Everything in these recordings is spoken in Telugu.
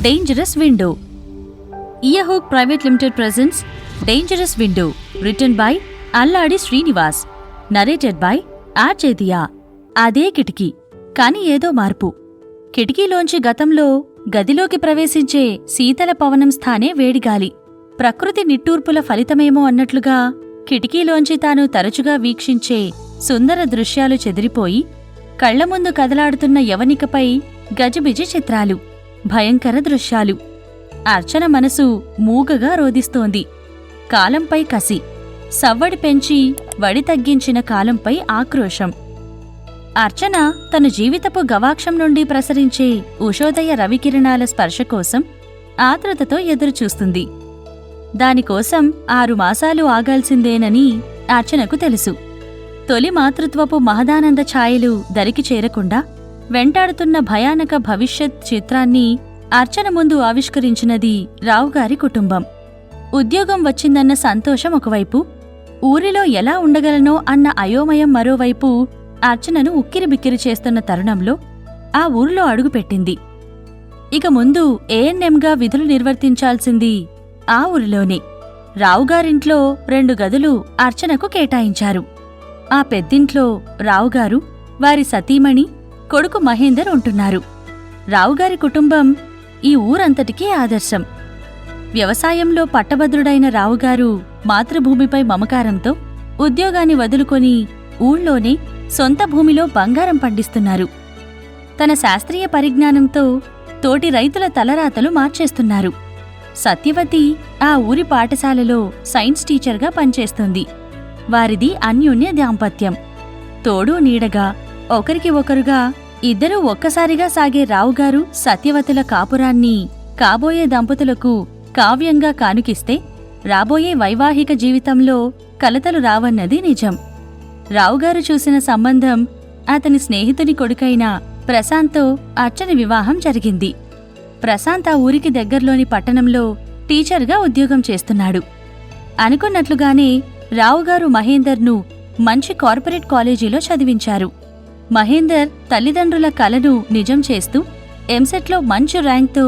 Dangerous Window. Earhook Private Limited presents Dangerous Window, written by Alladi Srinivas, narrated by R.J. Diya. అదే కిటికీ, కాని ఏదో మార్పు. కిటికీలోంచి గతంలో గదిలోకి ప్రవేశించే శీతల పవనం స్థానే వేడిగాలి. ప్రకృతి నిట్టూర్పుల ఫలితమేమో అన్నట్లుగా కిటికీలోంచి తాను తరచుగా వీక్షించే సుందర దృశ్యాలు చెదిరిపోయి కళ్లముందు కదలాడుతున్న యవనికపై గజిబిజి చిత్రాలు, భయంకర దృశ్యాలు. అర్చన మనసు మూగగా రోదిస్తోంది. కాలంపై కసి, సవ్వడి పెంచి వడి తగ్గించిన కాలంపై ఆక్రోశం. అర్చన తన జీవితపు గవాక్షం నుండి ప్రసరించే ఉషోదయ రవికిరణాల స్పర్శ కోసం ఆతృతతో ఎదురుచూస్తుంది. దానికోసం 6 మాసాలు ఆగాల్సిందేనని అర్చనకు తెలుసు. తొలి మాతృత్వపు మహదానంద ఛాయలు దరికి చేరకుండా వెంటాడుతున్న భయానక భవిష్యత్ చిత్రాన్ని అర్చన ముందు ఆవిష్కరించినది రావుగారి కుటుంబం. ఉద్యోగం వచ్చిందన్న సంతోషం ఒకవైపు, ఊరిలో ఎలా ఉండగలనో అన్న అయోమయం మరోవైపు అర్చనను ఉక్కిరిబిక్కిరి చేస్తున్న తరుణంలో ఆ ఊరిలో అడుగుపెట్టింది. ఇక ముందు ఏఎన్ఎంగా విధులు నిర్వర్తించాల్సింది ఆ ఊరిలోనే. రావుగారింట్లో 2 గదులు అర్చనకు కేటాయించారు. ఆ పెద్దింట్లో రావుగారు, వారి సతీమణి, కొడుకు మహేందర్ ఉంటున్నారు. రావుగారి కుటుంబం ఈ ఊరంతటికీ ఆదర్శం. వ్యవసాయంలో పట్టభద్రుడైన రావుగారు మాతృభూమిపై మమకారంతో ఉద్యోగాన్ని వదులుకొని ఊళ్ళోనే సొంత భూమిలో బంగారం పండిస్తున్నారు. తన శాస్త్రీయ పరిజ్ఞానంతో తోటి రైతుల తలరాతలు మార్చేస్తున్నారు. సత్యవతి ఆ ఊరి పాఠశాలలో సైన్స్ టీచర్గా పనిచేస్తుంది. వారిది అన్యోన్య దాంపత్యం. తోడు నీడగా, ఒకరికి ఒకరుగా ఇద్దరూ ఒక్కసారిగా సాగే రావుగారు సత్యవతుల కాపురాన్ని కాబోయే దంపతులకు కావ్యంగా కానుకిస్తే రాబోయే వైవాహిక జీవితంలో కలతలు రావన్నది నిజం. రావుగారు చూసిన సంబంధం అతని స్నేహితుని కొడుకైన ప్రశాంత్తో అర్చన వివాహం జరిగింది. ప్రశాంత్ ఆ ఊరికి దగ్గర్లోని పట్టణంలో టీచర్గా ఉద్యోగం చేస్తున్నాడు. అనుకున్నట్లుగానే రావుగారు మహేందర్ను మంచి కార్పొరేట్ కాలేజీలో చదివించారు. మహేందర్ తల్లిదండ్రుల కలను నిజం చేస్తూ ఎంసెట్లో మంచి ర్యాంక్తో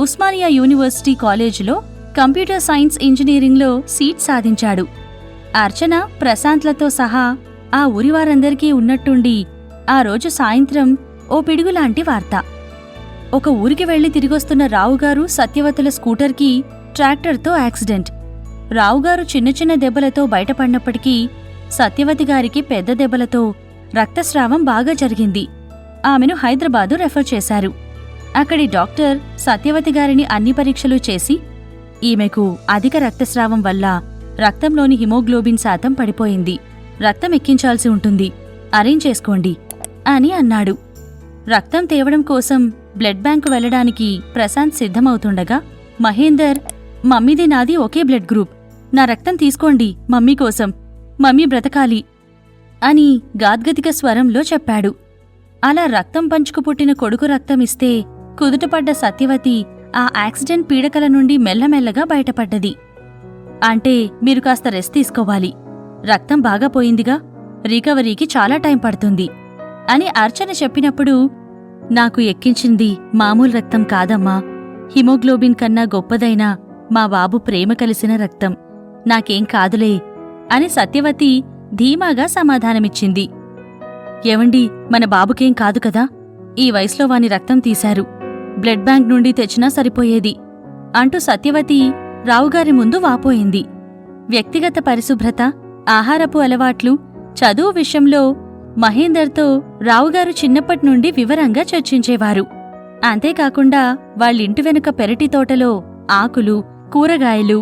ఉస్మానియా యూనివర్సిటీ కాలేజీలో కంప్యూటర్ సైన్స్ ఇంజనీరింగ్లో సీట్ సాధించాడు. అర్చన, ప్రశాంత్లతో సహా ఆ ఊరివారందరికీ ఉన్నట్టుండి ఆ రోజు సాయంత్రం ఓ పిడుగులాంటి వార్త. ఒక ఊరికి వెళ్లి తిరిగొస్తున్న రావుగారు సత్యవతుల స్కూటర్కి ట్రాక్టర్తో యాక్సిడెంట్. రావుగారు చిన్న చిన్న దెబ్బలతో బయటపడినప్పటికీ సత్యవతి గారికి పెద్ద దెబ్బలతో రక్తస్రావం బాగా జరిగింది. ఆమెను హైదరాబాదు రెఫర్ చేశారు. అక్కడి డాక్టర్ సత్యవతి గారిని అన్ని పరీక్షలు చేసి, ఈమెకు అధిక రక్తస్రావం వల్ల రక్తంలోని హిమోగ్లోబిన్ శాతం పడిపోయింది, రక్తం ఎక్కించాల్సి ఉంటుంది, అరేంజ్ చేసుకోండి అని అన్నాడు. రక్తం తేవడం కోసం బ్లడ్ బ్యాంకు వెళ్లడానికి ప్రశాంత్ సిద్ధమవుతుండగా మహేందర్, మమ్మీది నాది ఒకే బ్లడ్ గ్రూప్, నా రక్తం తీసుకోండి మమ్మీ కోసం, మమ్మీ బ్రతకాలి అని గాద్గదిక స్వరంలో చెప్పాడు. అలా రక్తం పంచుకు పుట్టిన కొడుకు రక్తమిస్తే కుదుటపడ్డ సత్యవతి ఆ యాక్సిడెంట్ పీడకల నుండి మెల్లమెల్లగా బయటపడ్డది. అంటే మీరు కాస్త రెస్ట్ తీసుకోవాలి, రక్తం బాగా పోయిందిగా, రికవరీకి చాలా టైం పడుతుంది అని అర్చన చెప్పినప్పుడు, నాకు ఎక్కించింది మామూలు రక్తం కాదమ్మా, హిమోగ్లోబిన్ కన్నా గొప్పదైన మా బాబు ప్రేమ కలిసిన రక్తం, నాకేం కాదులే అని సత్యవతి ధీమాగా సమాధానమిచ్చింది. ఏవండి, మన బాబుకేం కాదు కదా, ఈ వయసులో వాని రక్తం తీశారు, బ్లడ్ బ్యాంక్ నుండి తెచ్చినా సరిపోయేది అంటూ సత్యవతి రావుగారి ముందు వాపోయింది. వ్యక్తిగత పరిశుభ్రత, ఆహారపు అలవాట్లు, చదువు విషయంలో మహేందర్తో రావుగారు చిన్నప్పటినుండి వివరంగా చర్చించేవారు. అంతేకాకుండా వాళ్ళింటి వెనుక పెరటి తోటలో ఆకులు, కూరగాయలు,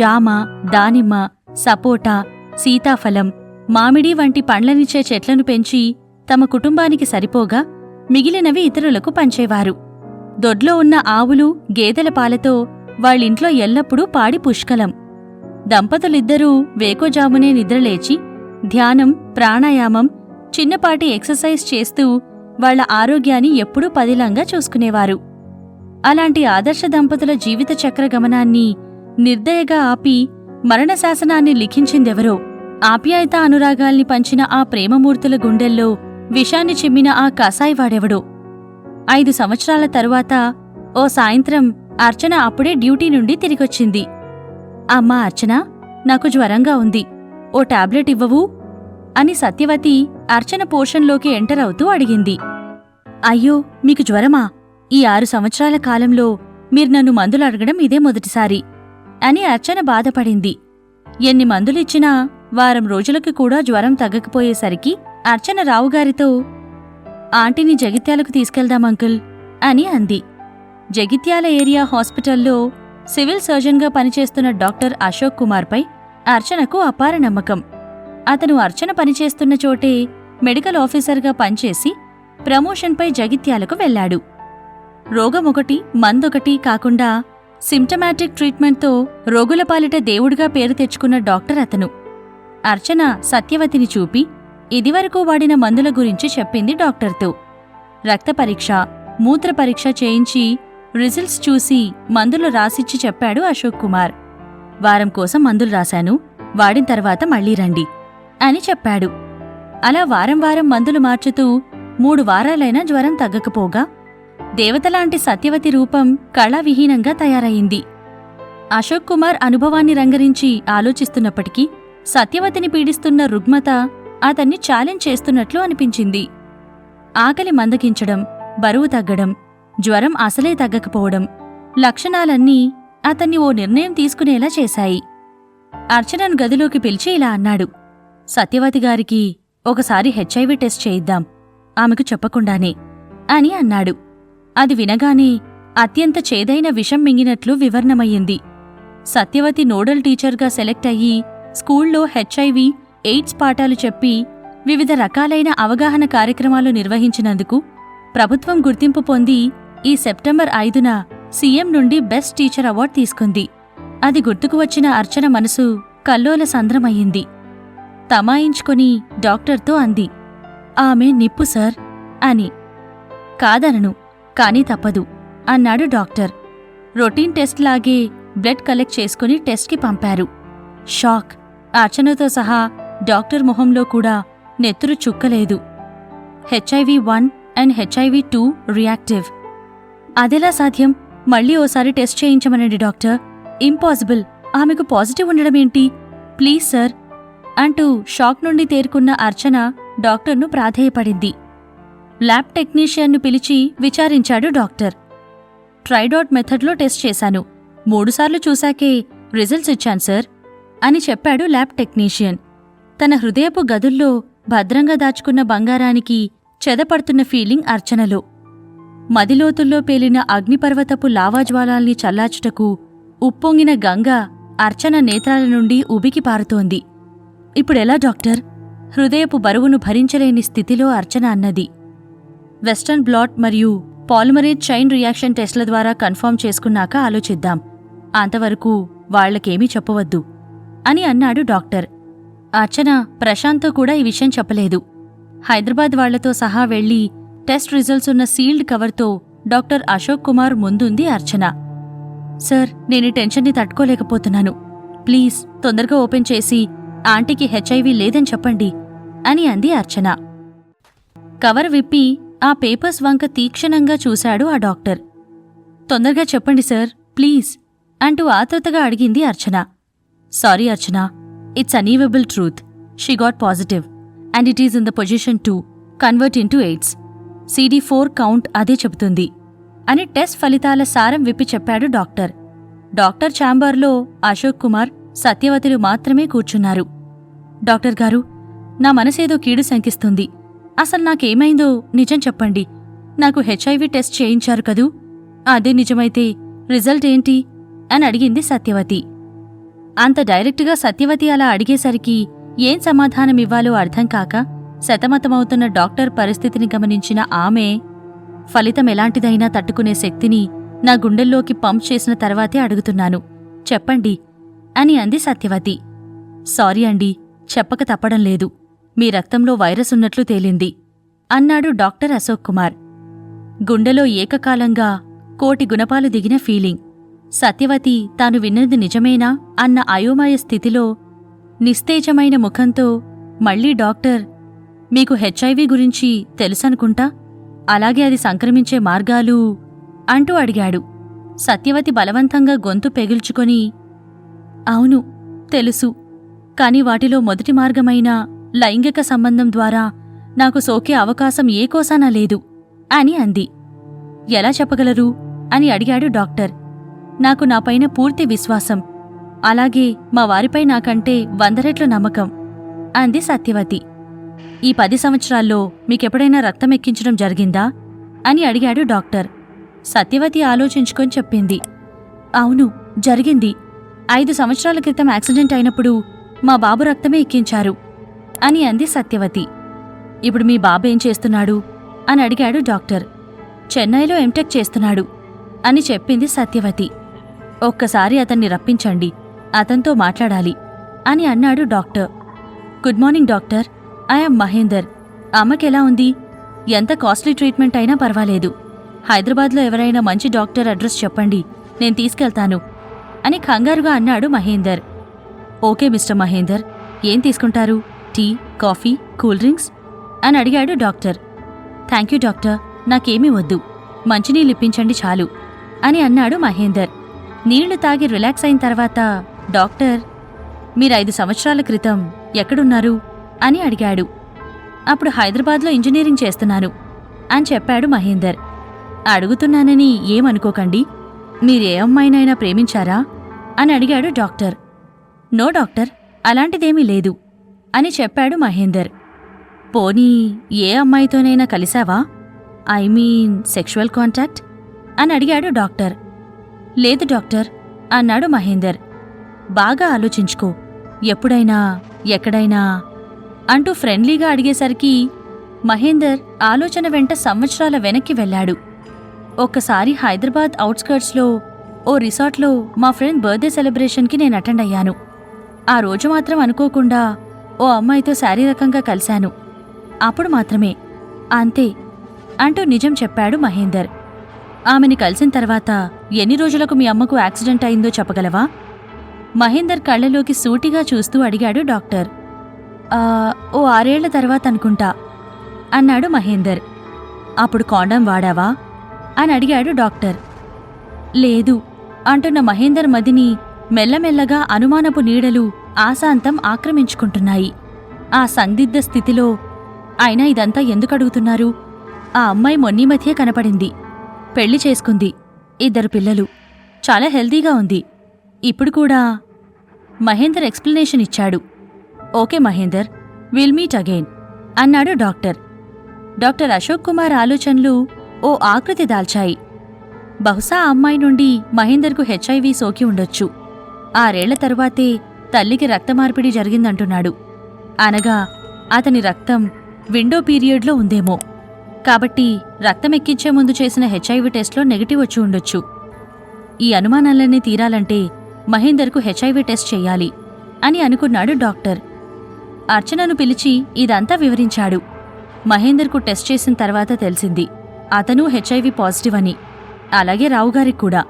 జామ, దానిమ్మ, సపోటా, సీతాఫలం, మామిడి వంటి పండ్లనిచ్చే చెట్లను పెంచి తమ కుటుంబానికి సరిపోగా మిగిలినవి ఇతరులకు పంచేవారు. దొడ్లో ఉన్న ఆవులు, గేదెల పాలతో వాళ్ళింట్లో ఎల్లప్పుడూ పాడి పుష్కలం. దంపతులిద్దరూ వేకోజామునే నిద్రలేచి ధ్యానం, ప్రాణాయామం, చిన్నపాటి ఎక్సర్సైజ్ చేస్తూ వాళ్ల ఆరోగ్యాన్ని ఎప్పుడూ పదిలంగా చూసుకునేవారు. అలాంటి ఆదర్శ దంపతుల జీవిత చక్రగమనాన్ని నిర్దయగా ఆపి మరణశాసనాన్ని లిఖించిందెవరో, ఆప్యాయత అనురాగాల్ని పంచిన ఆ ప్రేమమూర్తుల గుండెల్లో విషాన్ని చిమ్మిన ఆ కసాయివాడెవడో. 5 సంవత్సరాల తరువాత ఓ సాయంత్రం అర్చన అప్పుడే డ్యూటీ నుండి తిరిగొచ్చింది. అమ్మా అర్చన, నాకు జ్వరంగా ఉంది, ఓ టాబ్లెట్ ఇవ్వవూ అని సత్యవతి అర్చన పోర్షన్లోకి ఎంటర్ అవుతూ అడిగింది. అయ్యో, మీకు జ్వరమా? ఈ 6 సంవత్సరాల కాలంలో మీరు నన్ను మందులు అడగడం ఇదే మొదటిసారి అని అర్చన బాధపడింది. ఎన్ని మందులిచ్చినా వారం రోజులకి కూడా జ్వరం తగ్గకపోయేసరికి అర్చన రావుగారితో, ఆంటీని జగిత్యాలకు తీసుకెళ్దాం అంకుల్ అని అంది. జగిత్యాల ఏరియా హాస్పిటల్లో సివిల్ సర్జన్గా పనిచేస్తున్న డాక్టర్ అశోక్ కుమార్పై అర్చనకు అపార నమ్మకం. అతను అర్చన పనిచేస్తున్న చోటే మెడికల్ ఆఫీసర్గా పనిచేసి ప్రమోషన్పై జగిత్యాలకు వెళ్లాడు. రోగమొకటి మందొకటి కాకుండా సిమ్టమాటిక్ ట్రీట్మెంట్తో రోగుల పాలిట దేవుడిగా పేరు తెచ్చుకున్న డాక్టర్ అతను. అర్చన సత్యవతిని చూపి ఇదివరకు వాడిన మందుల గురించి చెప్పింది డాక్టర్తో. రక్త పరీక్ష, మూత్ర పరీక్ష చేయించి రిజల్ట్స్ చూసి మందులు రాసిచ్చి చెప్పాడు అశోక్ కుమార్. వారం కోసం మందులు రాశాను, వాడిన తర్వాత మళ్లీ రండి అని చెప్పాడు. అలా వారం వారం మందులు మార్చుతూ 3 వారాలైనా జ్వరం తగ్గకపోగా దేవతలాంటి సత్యవతి రూపం కళావిహీనంగా తయారయింది. అశోక్ కుమార్ అనుభవాన్ని రంగరించి ఆలోచిస్తున్నప్పటికీ సత్యవతిని పీడిస్తున్న రుగ్మత అతన్ని ఛాలెంజ్ చేస్తున్నట్లు అనిపించింది. ఆకలి మందగించడం, బరువు తగ్గడం, జ్వరం అసలే తగ్గకపోవడం లక్షణాలన్నీ అతన్ని ఓ నిర్ణయం తీసుకునేలా చేశాయి. అర్చనను గదిలోకి పిలిచి ఇలా అన్నాడు. సత్యవతి గారికి ఒకసారి హెచ్ఐవి టెస్ట్ చేయిద్దాం, ఆమెకు చెప్పకుండానే అని అన్నాడు. అది వినగానే అత్యంత చేదైన విషం మింగినట్లు వివర్ణమయ్యింది. సత్యవతి నోడల్ టీచర్గా సెలెక్ట్ అయ్యి స్కూల్లో హెచ్ఐవి, ఎయిడ్స్ పాఠాలు చెప్పి వివిధ రకాలైన అవగాహన కార్యక్రమాలు నిర్వహించినందుకు ప్రభుత్వం గుర్తింపు పొంది ఈ సెప్టెంబర్ 5న సీఎం నుండి బెస్ట్ టీచర్ అవార్డు తీసుకుంది. అది గుర్తుకు వచ్చిన అర్చన మనసు కల్లోల సంద్రమయ్యింది. తమాయించుకొని డాక్టర్తో అంది, ఆమె నిప్పు సార్ అని. కాదనను, కానీ తప్పదు అన్నాడు డాక్టర్. రొటీన్ టెస్ట్ లాగే బ్లడ్ కలెక్ట్ చేసుకుని టెస్ట్కి పంపారు. షాక్. అర్చనతో సహా డాక్టర్ మొహంలో కూడా నెత్తురు చుక్కలేదు. HIV-1 and HIV-2 reactive. అదెలా సాధ్యం? మళ్ళీ ఓసారి టెస్ట్ చేయించమనండి డాక్టర్. ఇంపాసిబుల్, ఆమెకు పాజిటివ్ ఉండడమేంటి? ప్లీజ్ సార్ అంటూ షాక్ నుండి తేరుకున్న అర్చన డాక్టర్ను ప్రాధేయపడింది. ల్యాబ్ టెక్నీషియన్ను పిలిచి విచారించాడు డాక్టర్. ట్రైడాట్ మెథడ్లో టెస్ట్ చేశాను, 3 సార్లు చూశాకే రిజల్ట్స్ ఇచ్చాను సార్ అని చెప్పాడు ల్యాబ్ టెక్నీషియన్. తన హృదయపు గదుల్లో భద్రంగా దాచుకున్న బంగారానికి చెదపడుతున్న ఫీలింగ్ అర్చనలో. మదిలోతుల్లో పేలిన అగ్నిపర్వతపు లావాజ్వాలాల్ని చల్లార్చుటకు ఉప్పొంగిన గంగ అర్చన నేత్రాల నుండి ఉబికి పారుతోంది. ఇప్పుడెలా డాక్టర్? హృదయపు బరువును భరించలేని స్థితిలో అర్చన అన్నది. వెస్టర్న్ బ్లాట్ మరియు పాలిమరేజ్ చైన్ రియాక్షన్ టెస్ట్ల ద్వారా కన్ఫర్మ్ చేసుకున్నాక ఆలోచిద్దాం. అంతవరకు వాళ్లకేమీ చెప్పవద్దు అని అన్నాడు డాక్టర్. అర్చన ప్రశాంత్తో కూడా ఈ విషయం చెప్పలేదు. హైదరాబాద్ వాళ్లతో సహా వెళ్లి టెస్ట్ రిజల్ట్స్ ఉన్న సీల్డ్ కవర్తో డాక్టర్ అశోక్ కుమార్ ముందుంది అర్చన. సార్, నేను టెన్షన్ని తట్టుకోలేకపోతున్నాను, ప్లీజ్ తొందరగా ఓపెన్ చేసి ఆంటీకి హెచ్ఐవి లేదని చెప్పండి అని అంది అర్చన. కవర్ విప్పి ఆ పేపర్స్ వంక తీక్షణంగా చూశాడు ఆ డాక్టర్. తొందరగా చెప్పండి సార్, ప్లీజ్ అంటూ ఆతృతగా అడిగింది Archana. Sorry Archana, it's unavoidable truth. She got positive and it is in the position to convert into AIDS. CD4 count అదే చెబుతుంది అని టెస్ట్ ఫలితాల సారం విప్పి చెప్పాడు డాక్టర్. డాక్టర్ ఛాంబర్లో అశోక్ కుమార్, సత్యవతులు మాత్రమే కూర్చున్నారు. డాక్టర్ గారు, నా మనసేదో కీడు శంకిస్తుంది. అసలు నాకేమైందో నిజం చెప్పండి. నాకు హెచ్ఐవి టెస్ట్ చేయించారు కదూ, అదే నిజమైతే రిజల్ట్ ఏంటి అని అడిగింది సత్యవతి. అంత డైరెక్టుగా సత్యవతి అలా అడిగేసరికి ఏం సమాధానమివ్వాలో అర్థం కాక శతమతమవుతున్న డాక్టర్ పరిస్థితిని గమనించిన ఆమె, ఫలితం ఎలాంటిదైనా తట్టుకునే శక్తిని నా గుండెల్లోకి పంప్ చేసిన తర్వాతే అడుగుతున్నాను, చెప్పండి అని అంది సత్యవతి. సారీ అండి, చెప్పక తప్పడం లేదు. మీ రక్తంలో వైరస్ ఉన్నట్లు తేలింది అన్నాడు డాక్టర్ అశోక్ కుమార్. గుండెలో ఏకకాలంగా 1,000,000 గుణపాలు దిగిన ఫీలింగ్. సత్యవతి తాను విన్నది నిజమేనా అన్న అయోమయ స్థితిలో నిస్తేజమైన ముఖంతో మళ్లీ డాక్టర్, మీకు హెచ్ఐవి గురించి తెలుసనుకుంటా, అలాగే అది సంక్రమించే మార్గాలు అంటూ అడిగాడు. సత్యవతి బలవంతంగా గొంతు పెగిల్చుకొని, అవును తెలుసు, కాని వాటిలో మొదటి మార్గమైన లైంగిక సంబంధం ద్వారా నాకు సోకే అవకాశం ఏ కోసానా లేదు అని అంది. ఎలా చెప్పగలరు అని అడిగాడు డాక్టర్. నాకు నాపైన పూర్తి విశ్వాసం, అలాగే మా వారిపై నాకంటే 100 రెట్ల నమ్మకం అంది సత్యవతి. ఈ 10 సంవత్సరాల్లో మీకెప్పుడైనా రక్తం ఎక్కించడం జరిగిందా అని అడిగాడు డాక్టర్. సత్యవతి ఆలోచించుకొని చెప్పింది, అవును జరిగింది. 5 సంవత్సరాల క్రితం యాక్సిడెంట్ అయినప్పుడు మా బాబు రక్తమే ఎక్కించారు అని అంది సత్యవతి. ఇప్పుడు మీ బాబు ఏం చేస్తున్నాడు అని అడిగాడు డాక్టర్. చెన్నైలో ఎంటెక్ చేస్తున్నాడు అని చెప్పింది సత్యవతి. ఒక్కసారి అతన్ని రప్పించండి, అతనితో మాట్లాడాలి అని అన్నాడు doctor. Good morning doctor, I'm Mahender. అమ్మకెలా ఉంది? ఎంత కాస్ట్లీ ట్రీట్మెంట్ అయినా పర్వాలేదు. హైదరాబాద్లో ఎవరైనా మంచి డాక్టర్ అడ్రస్ చెప్పండి, నేను తీసుకెళ్తాను అని కంగారుగా అన్నాడు మహేందర్. ఓకే మిస్టర్ మహేందర్, ఏం తీసుకుంటారు? టీ, కాఫీ, కూల్ డ్రింక్స్ అని అడిగాడు డాక్టర్. థ్యాంక్యూ డాక్టర్, నాకేమీ వద్దు, మంచినీళ్ళు ఇప్పించండి చాలు అని అన్నాడు మహేందర్. నీళ్లు తాగి రిలాక్స్ అయిన తర్వాత డాక్టర్, మీరు 5 సంవత్సరాల క్రితం ఎక్కడున్నారు అని అడిగాడు. అప్పుడు హైదరాబాద్లో ఇంజనీరింగ్ చేస్తున్నాను అని చెప్పాడు మహేందర్. అడుగుతున్నానని ఏమనుకోకండి, మీరే అమ్మాయినైనా ప్రేమించారా అని అడిగాడు డాక్టర్. నో డాక్టర్, అలాంటిదేమీ లేదు అని చెప్పాడు మహేందర్. పోనీ ఏ అమ్మాయితోనైనా కలిశావా? ఐ మీన్ సెక్షువల్ కాంటాక్ట్ అని అడిగాడు డాక్టర్. లేదు డాక్టర్ అన్నాడు మహేందర్. బాగా ఆలోచించుకో, ఎప్పుడైనా ఎక్కడైనా అంటూ ఫ్రెండ్లీగా అడిగేసరికి మహేందర్ ఆలోచన వెంట సంవత్సరాల వెనక్కి వెళ్లాడు. ఒక్కసారి హైదరాబాద్ ఔట్స్కర్ట్స్లో ఓ రిసార్ట్లో మా ఫ్రెండ్ బర్త్డే సెలబ్రేషన్కి నేను అటెండ్ అయ్యాను. ఆ రోజు మాత్రం అనుకోకుండా ఓ అమ్మాయితో శారీరకంగా కలిశాను. అప్పుడు మాత్రమే, అంతే అంటూ నిజం చెప్పాడు మహేందర్. ఆమెని కలిసిన తర్వాత ఎన్ని రోజులకు మీ అమ్మకు యాక్సిడెంట్ అయిందో చెప్పగలవా? మహేందర్ కళ్లలోకి సూటిగా చూస్తూ అడిగాడు డాక్టర్. ఓ 6 ఏళ్ల తర్వాత అనుకుంటా అన్నాడు మహేందర్. అప్పుడు కాండం వాడావా అని అడిగాడు డాక్టర్. లేదు అంటున్న మహేందర్ మదిని మెల్లమెల్లగా అనుమానపు నీడలు ఆశాంతం ఆక్రమించుకుంటున్నాయి. ఆ సందిగ్ధ స్థితిలో, అయినా ఇదంతా ఎందుకడుగుతున్నారు? ఆ అమ్మాయి మొన్నీ మధ్యే కనపడింది, పెళ్లి చేసుకుంది, 2 పిల్లలు, చాలా హెల్దీగా ఉంది. ఇప్పుడు కూడా మహేందర్ ఎక్స్ప్లెనేషన్ ఇచ్చాడు. Okay Mahender, will meet again అన్నాడు డాక్టర్. డాక్టర్ అశోక్ కుమార్ ఆలోచనలు ఓ ఆకృతి దాల్చాయి. బహుశా ఆ అమ్మాయి నుండి మహేందర్కు హెచ్ఐవి సోకి ఉండొచ్చు. 6 ఏళ్ల తరువాతే తల్లికి రక్తమార్పిడి జరిగిందంటున్నాడు. అనగా అతని రక్తం విండో పీరియడ్లో ఉందేమో. కాబట్టి రక్తమెక్కించే ముందు చేసిన హెచ్ఐవి టెస్ట్లో నెగటివ్ వచ్చి ఉండొచ్చు. ఈ అనుమానాలన్నీ తీరాలంటే మహేందర్కు హెచ్ఐవి టెస్ట్ చెయ్యాలి అని అనుకున్నాడు డాక్టర్. అర్చనను పిలిచి ఇదంతా వివరించాడు. మహేందర్కు టెస్ట్ చేసిన తర్వాత తెలిసింది అతను హెచ్ఐవి పాజిటివ్ అని. అలాగే రావుగారికి కూడా.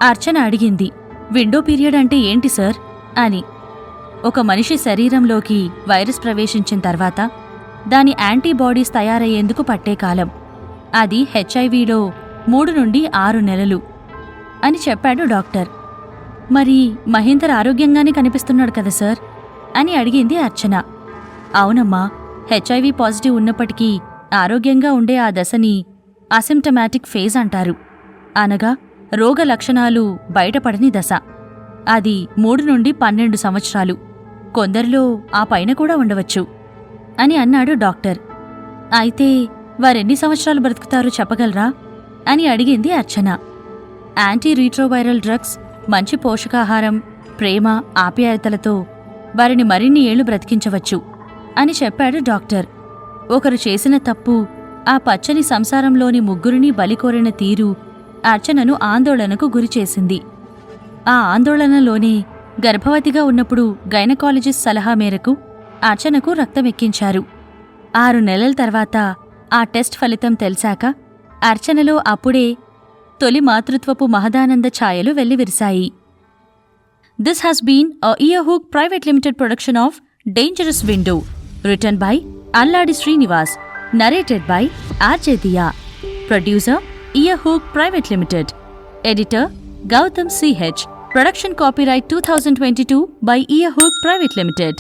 అర్చన అడిగింది, విండో పీరియడ్ అంటే ఏంటి సార్ అని. ఒక మనిషి శరీరంలోకి వైరస్ ప్రవేశించిన తర్వాత దాని యాంటీబాడీస్ తయారయ్యేందుకు పట్టే కాలం. అది హెచ్ఐవిలో 3 నుండి 6 నెలలు అని చెప్పాడు డాక్టర్. మరి మహేందర్ ఆరోగ్యంగానే కనిపిస్తున్నాడు కదా సార్ అని అడిగింది అర్చన. అవునమ్మా, హెచ్ఐవి పాజిటివ్ ఉన్నప్పటికీ ఆరోగ్యంగా ఉండే ఆ దశని అసిమ్టమాటిక్ ఫేజ్ అంటారు. అనగా రోగ లక్షణాలు బయటపడని దశ. అది 3 నుండి 12 సంవత్సరాలు, కొందరిలో ఆ పైన కూడా ఉండవచ్చు అని అన్నాడు డాక్టర్. అయితే వారెన్ని సంవత్సరాలు బ్రతుకుతారో చెప్పగలరా అని అడిగింది అర్చన. యాంటీ రీట్రోవైరల్ డ్రగ్స్, మంచి పోషకాహారం, ప్రేమ, ఆప్యాయతలతో వారిని మరిన్ని ఏళ్లు బ్రతికించవచ్చు అని చెప్పాడు డాక్టర్. ఒకరు చేసిన తప్పు ఆ పచ్చని సంసారంలోని 3 బలికోరిన తీరు అర్చనను ఆందోళనకు గురిచేసింది. ఆ ఆందోళనలోనే గర్భవతిగా ఉన్నప్పుడు గైనకాలజిస్ట్ సలహా మేరకు అర్చనకు రక్తమెక్కించారు. 6 నెలల తర్వాత ఆ టెస్ట్ ఫలితం తెలిసాక అర్చనలో అప్పుడే తొలి మాతృత్వపు మహదానంద ఛాయలు వెల్లివిరిశాయి. This has been a Earhook private limited production of dangerous window, written by Alladi Srinivas, narrated by RJ Diya, producer Earhook private limited. Editor Gautam CH. Production copyright 2022 by Earhook Private Limited.